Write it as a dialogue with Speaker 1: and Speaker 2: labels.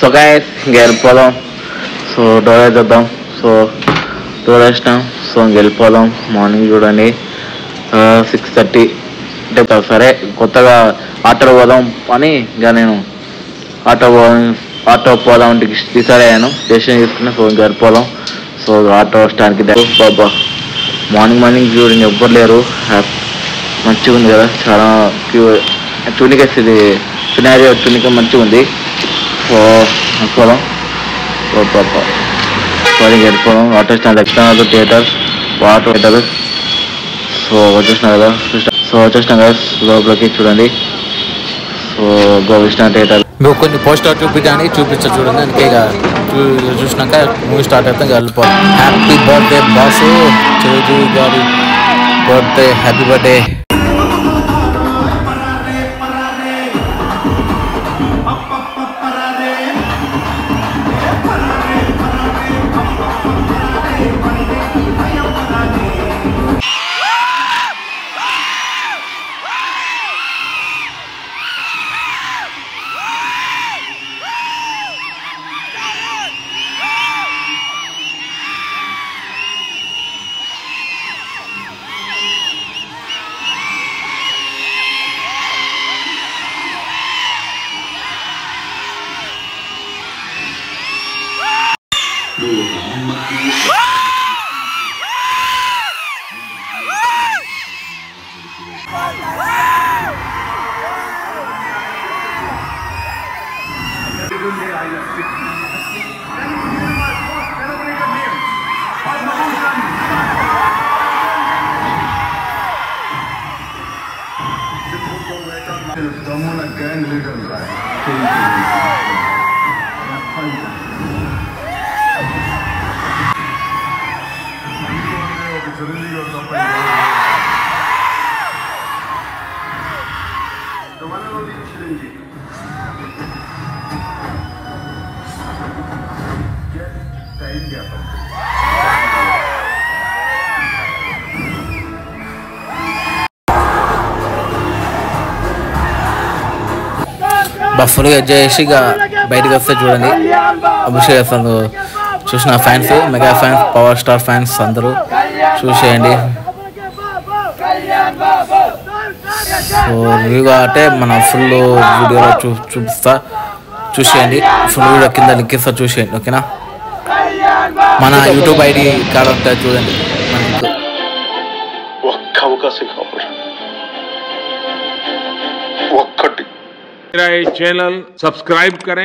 Speaker 1: So guys వెళ్ళిపోదాం. So door వేద్దాం. So door వేసినాం. సో వెళ్ళిపోదాం. మార్నింగ్ చూడండి 6:30 అంటే సరే కొత్తగా ఆటో పోదాం అని ఇంకా నేను ఆటో పోదాం డిసైడ్ అయ్యాను. డెసిషన్ తీసుకున్నా. సో వెళ్ళిపోదాం. సో ఆటో స్టాండ్కి బాబా మార్నింగ్ చూడండి ఎవ్వరు లేరు. మంచిగా ఉంది కదా, చాలా టూనికస్ ఇది సినారియో టూనిక మంచిగా ఉంది. సో వెళ్ళిపోదాం. సో బాబా సారీ వెళ్ళిపోదాం. Auto stand external theatre so వచ్చేసినా కదా. సో వచ్చేసినా కదా లోపలికి చూడండి. సో గోవిష్ణ థియేటర్
Speaker 2: నువ్వు కొన్ని పోస్టర్ చూపించా చూడండి. అందుకే చూసినాక మూవీ స్టార్ట్ అవుతాం. వెళ్ళిపోతాం. హ్యాపీ బర్త్డే బాసు చిరంజీవి గారి బర్త్డే. Happy birthday. ఫుల్గా చేసి ఇక బయటకు వస్తే చూడండి అభిషేక్ అసలు చూసిన fans, mega fans, power star fans అందరూ చూసేయండి. సో రివ్యూగా అంటే మన ఫుల్ వీడియోలో చూపిస్తా, చూసేయండి. ఫుల్ వీడియో కింద లింక్ ఇస్తా, చూసేయండి. ఓకేనా? మన యూట్యూబ్ ఐడి కార్డ్ ఉంటుంది చూడండి.
Speaker 3: ఒక్క అవకాశం కావాలి, ఒక్కటి. मेरा ये चैनल सब्सक्राइब करें,